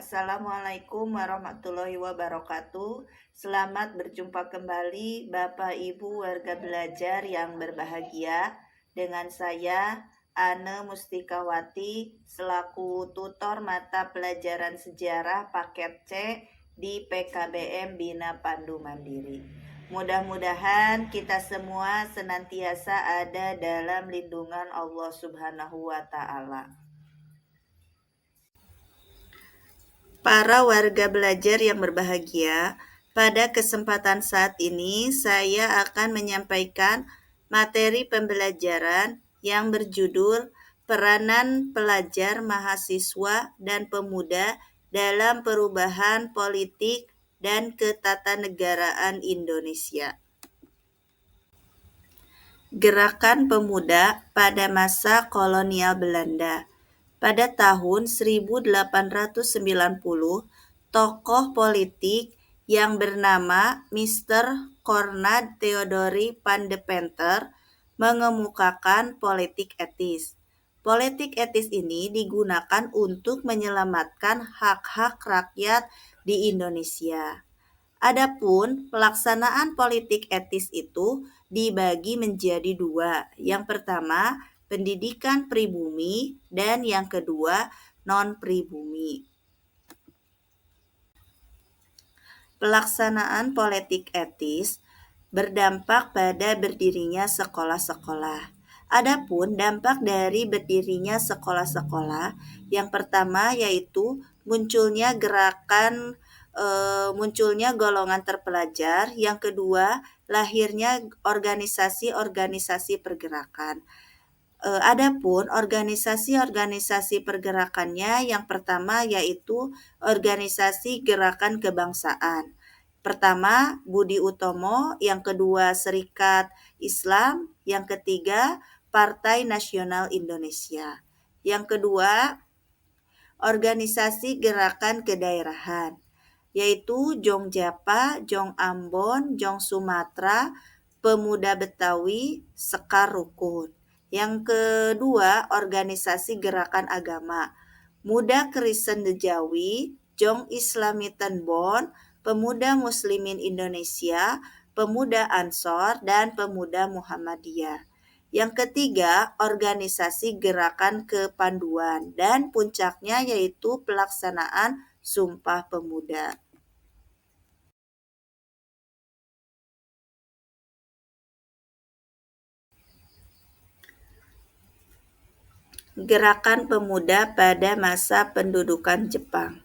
Assalamualaikum warahmatullahi wabarakatuh. Selamat berjumpa kembali Bapak Ibu warga belajar yang berbahagia. Dengan saya Ane Mustikawati selaku tutor mata pelajaran sejarah paket C di PKBM Bina Pandu Mandiri. Mudah-mudahan kita semua senantiasa ada dalam lindungan Allah Subhanahu wa Ta'ala. Para warga belajar yang berbahagia, pada kesempatan saat ini saya akan menyampaikan materi pembelajaran yang berjudul Peranan Pelajar, Mahasiswa, dan Pemuda dalam Perubahan Politik dan Ketatanegaraan Indonesia. Gerakan Pemuda pada masa kolonial Belanda. Pada tahun 1890, tokoh politik yang bernama Mr. Cornad Theodori van de Penter mengemukakan politik etis. Politik etis ini digunakan untuk menyelamatkan hak-hak rakyat di Indonesia. Adapun pelaksanaan politik etis itu dibagi menjadi dua. Yang pertama, pendidikan pribumi, dan yang kedua, non-pribumi. Pelaksanaan politik etis berdampak pada berdirinya sekolah-sekolah. Adapun dampak dari berdirinya sekolah-sekolah, yang pertama yaitu munculnya golongan terpelajar, yang kedua lahirnya organisasi-organisasi pergerakan. Adapun organisasi-organisasi pergerakannya, yang pertama yaitu organisasi gerakan kebangsaan. Pertama, Budi Utomo, yang kedua Serikat Islam, yang ketiga Partai Nasional Indonesia. Yang kedua, organisasi gerakan kedaerahan, yaitu Jong Japa, Jong Ambon, Jong Sumatera, Pemuda Betawi, Sekar Rukun. Yang kedua, organisasi gerakan agama, Muda Kristen Dejawi, Jong Islami Tenbon, Pemuda Muslimin Indonesia, Pemuda Ansor, dan Pemuda Muhammadiyah. Yang ketiga, organisasi gerakan kepanduan, dan puncaknya yaitu pelaksanaan Sumpah Pemuda. Gerakan Pemuda pada masa pendudukan Jepang.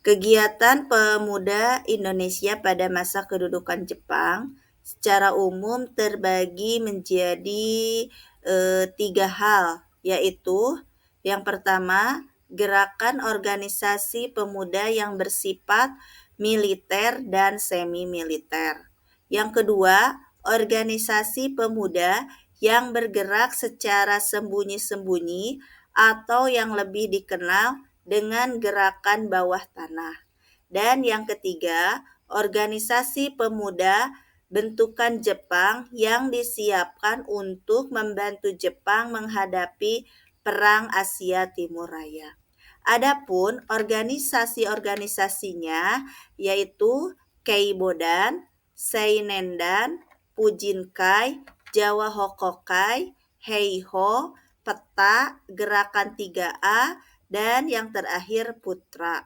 Kegiatan pemuda Indonesia pada masa kedudukan Jepang secara umum terbagi menjadi 3 hal, yaitu yang pertama, gerakan organisasi pemuda yang bersifat militer dan semi-militer. Yang kedua, organisasi pemuda yang bergerak secara sembunyi-sembunyi atau yang lebih dikenal dengan gerakan bawah tanah. Dan yang ketiga, organisasi pemuda bentukan Jepang yang disiapkan untuk membantu Jepang menghadapi Perang Asia Timur Raya. Adapun organisasi-organisasinya yaitu Keibodan, Seinendan, Pujinkai, Jawa Hokokai, Heiho, Peta, Gerakan 3A, dan yang terakhir Putra.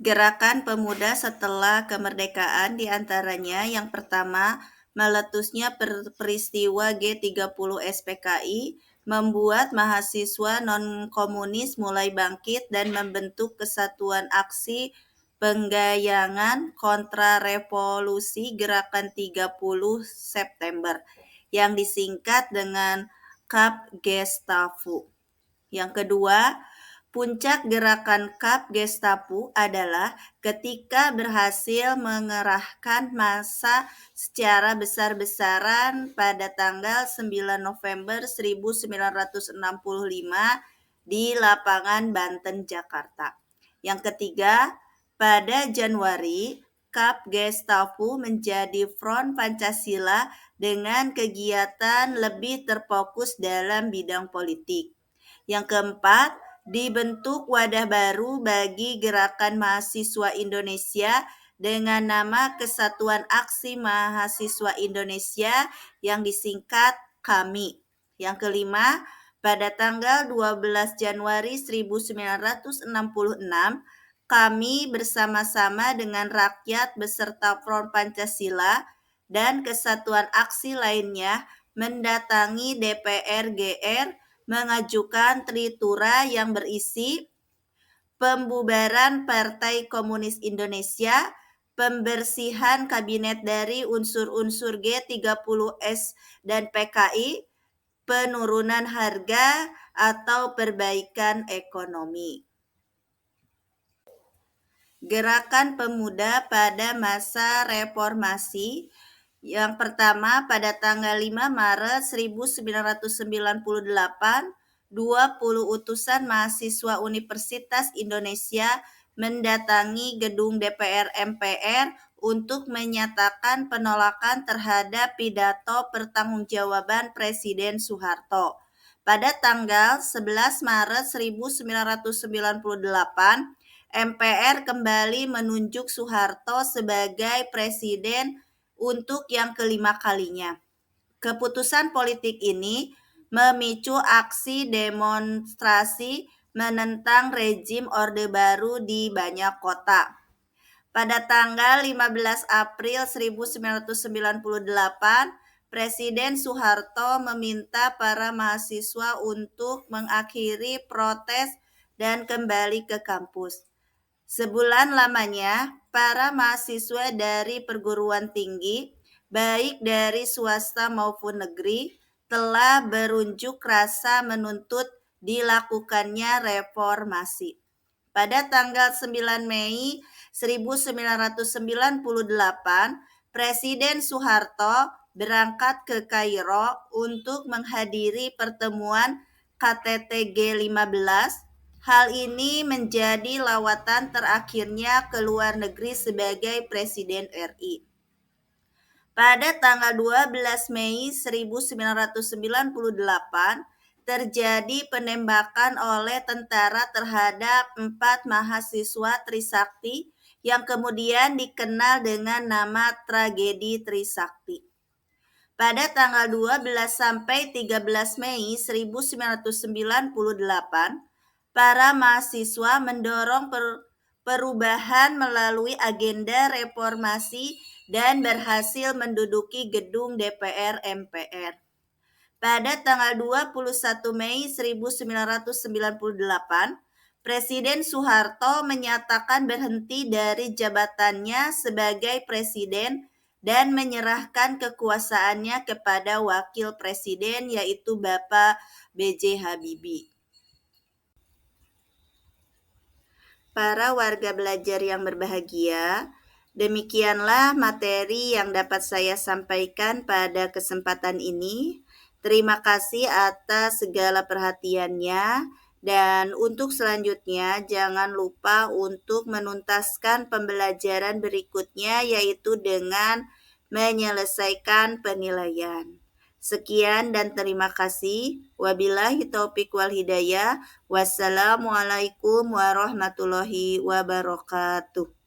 Gerakan pemuda setelah kemerdekaan diantaranya yang pertama, meletusnya peristiwa G30 SPKI membuat mahasiswa non-komunis mulai bangkit dan membentuk Kesatuan Aksi Penggayangan Kontrarevolusi Gerakan 30 September yang disingkat dengan KAP Gestapu. Yang kedua, puncak gerakan KAP Gestapu adalah ketika berhasil mengerahkan massa secara besar-besaran pada tanggal 9 November 1965 di lapangan Banten, Jakarta. Yang ketiga, pada Januari, KAP Gestapu menjadi Front Pancasila dengan kegiatan lebih terfokus dalam bidang politik. Yang keempat, dibentuk wadah baru bagi Gerakan Mahasiswa Indonesia dengan nama Kesatuan Aksi Mahasiswa Indonesia yang disingkat KAMI. Yang kelima, pada tanggal 12 Januari 1966, kami bersama-sama dengan rakyat beserta Front Pancasila dan kesatuan aksi lainnya mendatangi DPR GR mengajukan tritura yang berisi pembubaran Partai Komunis Indonesia, pembersihan kabinet dari unsur-unsur G30S dan PKI, penurunan harga atau perbaikan ekonomi. Gerakan pemuda pada masa reformasi. Yang pertama, pada tanggal 5 Maret 1998, 20 utusan mahasiswa Universitas Indonesia mendatangi gedung DPR MPR untuk menyatakan penolakan terhadap pidato pertanggungjawaban Presiden Soeharto. Pada tanggal 11 Maret 1998, MPR kembali menunjuk Soeharto sebagai presiden untuk yang kelima kalinya. Keputusan politik ini memicu aksi demonstrasi menentang rezim Orde Baru di banyak kota. Pada tanggal 15 April 1998, Presiden Soeharto meminta para mahasiswa untuk mengakhiri protes dan kembali ke kampus. Sebulan lamanya, para mahasiswa dari perguruan tinggi, baik dari swasta maupun negeri, telah berunjuk rasa menuntut dilakukannya reformasi. Pada tanggal 9 Mei 1998, Presiden Soeharto berangkat ke Kairo untuk menghadiri pertemuan KTT G15. Hal ini menjadi lawatan terakhirnya ke luar negeri sebagai Presiden RI. Pada tanggal 12 Mei 1998, terjadi penembakan oleh tentara terhadap 4 mahasiswa Trisakti yang kemudian dikenal dengan nama tragedi Trisakti. Pada tanggal 12 sampai 13 Mei 1998, para mahasiswa mendorong perubahan melalui agenda reformasi dan berhasil menduduki gedung DPR MPR. Pada tanggal 21 Mei 1998, Presiden Soeharto menyatakan berhenti dari jabatannya sebagai presiden dan menyerahkan kekuasaannya kepada wakil presiden yaitu Bapak B.J. Habibie. Para warga belajar yang berbahagia, demikianlah materi yang dapat saya sampaikan pada kesempatan ini. Terima kasih atas segala perhatiannya, dan untuk selanjutnya jangan lupa untuk menuntaskan pembelajaran berikutnya yaitu dengan menyelesaikan penilaian. Sekian dan terima kasih. Wabillahi taufik wal hidayah. Wassalamualaikum warahmatullahi wabarakatuh.